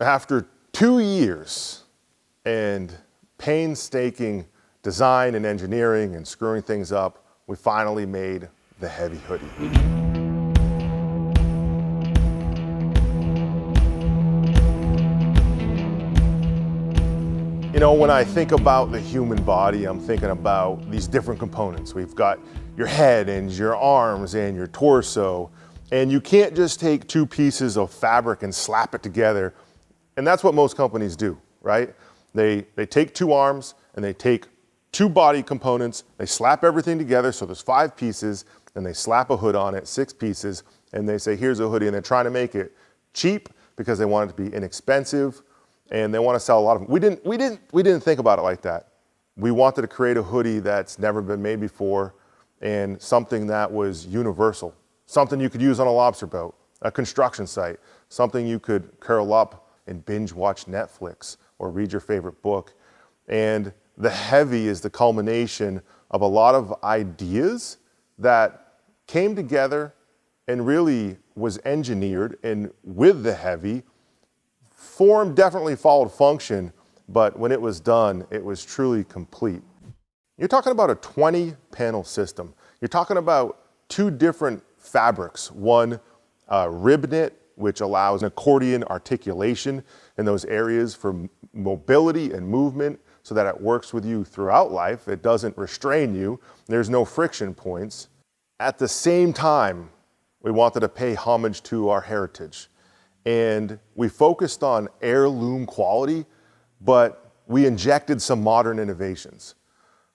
After 2 years and painstaking design and engineering and screwing things up, we finally made the heavy hoodie. You know, when I think about the human body, I'm thinking about these different components. We've got your head and your arms and your torso, and you can't just take two pieces of fabric and slap it together. And that's what most companies do, right? They take two arms and they take two body components, they slap everything together, so there's 5 pieces, and they slap a hood on it, 6 pieces, and they say, here's a hoodie, and they're trying to make it cheap because they want it to be inexpensive, and they want to sell a lot of them. We didn't think about it like that. We wanted to create a hoodie that's never been made before, and something that was universal, something you could use on a lobster boat, a construction site, something you could curl up and binge watch Netflix or read your favorite book. And the heavy is the culmination of a lot of ideas that came together and really was engineered, and with the heavy, form definitely followed function, but when it was done, it was truly complete. You're talking about a 20-panel system. You're talking about 2 different fabrics, one rib knit, which allows an accordion articulation in those areas for mobility and movement so that it works with you throughout life. It doesn't restrain you. There's no friction points. At the same time, we wanted to pay homage to our heritage. And we focused on heirloom quality, but we injected some modern innovations.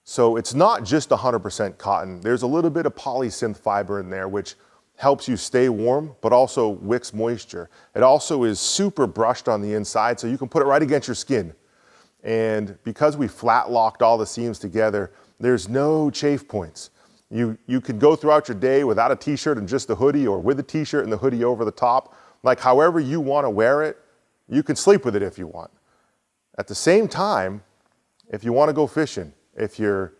So it's not just 100% cotton. There's a little bit of polysynth fiber in there, which helps you stay warm, but also wicks moisture. It also is super brushed on the inside, so you can put it right against your skin. And because we flat locked all the seams together, there's no chafe points. You can go throughout your day without a t-shirt and just the hoodie, or with a t-shirt and the hoodie over the top. Like however you want to wear it, you can sleep with it if you want. At the same time, if you want to go fishing, if you're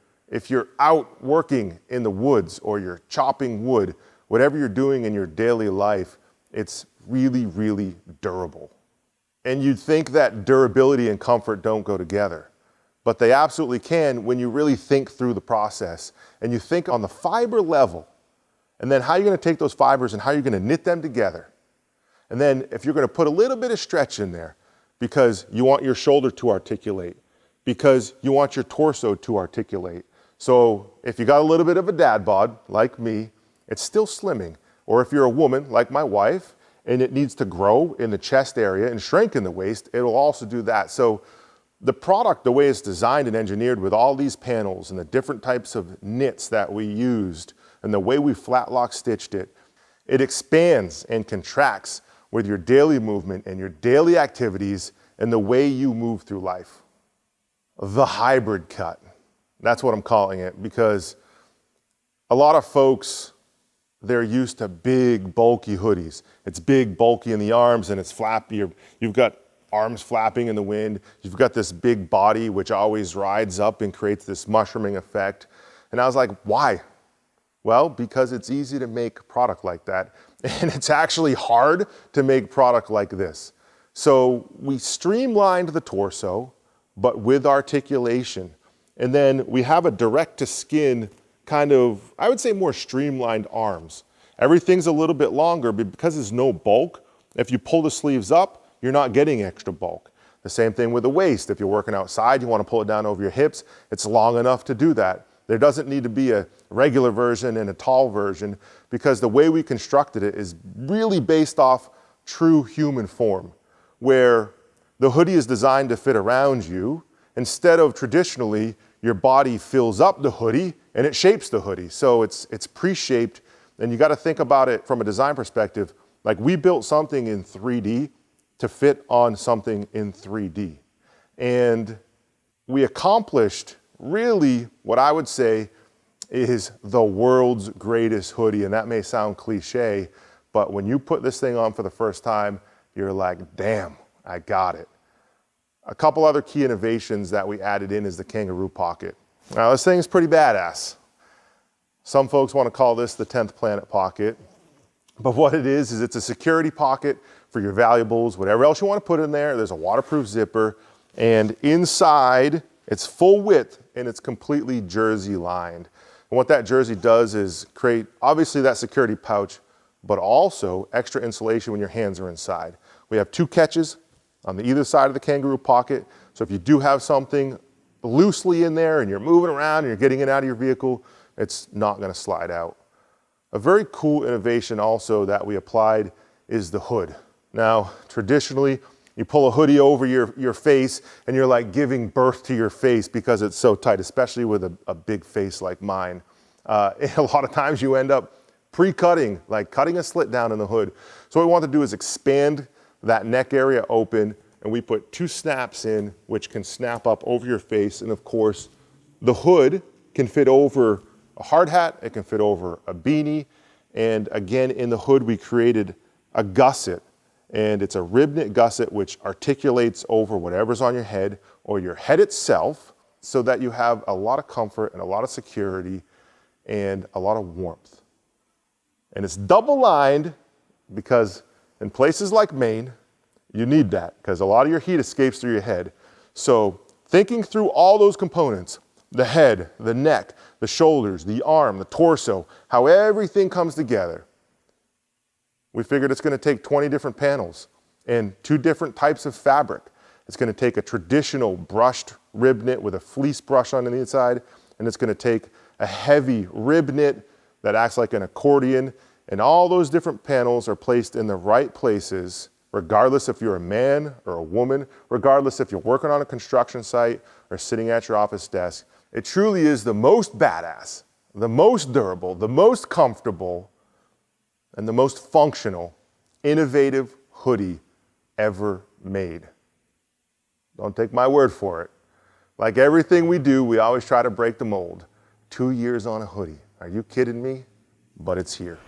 out working in the woods or you're chopping wood, whatever you're doing in your daily life, it's really, really durable. And you'd think that durability and comfort don't go together, but they absolutely can when you really think through the process and you think on the fiber level, and then how you're going to take those fibers and how you're going to knit them together. And then if you're going to put a little bit of stretch in there because you want your shoulder to articulate, because you want your torso to articulate. So if you got a little bit of a dad bod like me, it's still slimming. Or if you're a woman like my wife and it needs to grow in the chest area and shrink in the waist, it'll also do that. So the product, the way it's designed and engineered with all these panels and the different types of knits that we used and the way we flat lock stitched it, it expands and contracts with your daily movement and your daily activities and the way you move through life. The hybrid cut, that's what I'm calling it, because a lot of folks, they're used to big, bulky hoodies. It's big, bulky in the arms, and it's flappy. You've got arms flapping in the wind. You've got this big body, which always rides up and creates this mushrooming effect. And I was like, why? Well, because it's easy to make product like that. And it's actually hard to make product like this. So we streamlined the torso, but with articulation. And then we have a direct to skin kind of, I would say, more streamlined arms. Everything's a little bit longer, but because there's no bulk, if you pull the sleeves up, you're not getting extra bulk. The same thing with the waist. If you're working outside, you want to pull it down over your hips, it's long enough to do that. There doesn't need to be a regular version and a tall version, because the way we constructed it is really based off true human form, where the hoodie is designed to fit around you instead of traditionally your body fills up the hoodie and it shapes the hoodie. So it's pre-shaped, and you got to think about it from a design perspective. Like, we built something in 3D to fit on something in 3D. And we accomplished really what I would say is the world's greatest hoodie. And that may sound cliche, but when you put this thing on for the first time, you're like, damn, I got it. A couple other key innovations that we added in is the Kangaroo Pocket. Now, this thing is pretty badass. Some folks want to call this the 10th planet pocket, but what it is it's a security pocket for your valuables, whatever else you want to put in there. There's a waterproof zipper, and inside it's full width and it's completely jersey lined. And what that jersey does is create, obviously, that security pouch, but also extra insulation when your hands are inside. We have 2 catches on either side of the Kangaroo Pocket. So if you do have something loosely in there and you're moving around and you're getting it out of your vehicle, it's not going to slide out. A very cool innovation also that we applied is the hood. Now, traditionally, you pull a hoodie over your face and you're like giving birth to your face because it's so tight, especially with a big face like mine. A lot of times you end up pre-cutting, like cutting a slit down in the hood. So what we want to do is expand that neck area open, and we put 2 snaps in, which can snap up over your face. And of course, the hood can fit over a hard hat, it can fit over a beanie. And again, in the hood, we created a gusset, and it's a rib knit gusset which articulates over whatever's on your head or your head itself, so that you have a lot of comfort and a lot of security and a lot of warmth. And it's double lined because in places like Maine, you need that because a lot of your heat escapes through your head. So thinking through all those components, the head, the neck, the shoulders, the arm, the torso, how everything comes together, we figured it's going to take 20 different panels and 2 different types of fabric. It's going to take a traditional brushed rib knit with a fleece brush on the inside, and it's going to take a heavy rib knit that acts like an accordion, and all those different panels are placed in the right places, regardless if you're a man or a woman, regardless if you're working on a construction site or sitting at your office desk. It truly is the most badass, the most durable, the most comfortable, and the most functional, innovative hoodie ever made. Don't take my word for it. Like everything we do, we always try to break the mold. 2 years on a hoodie. Are you kidding me? But it's here.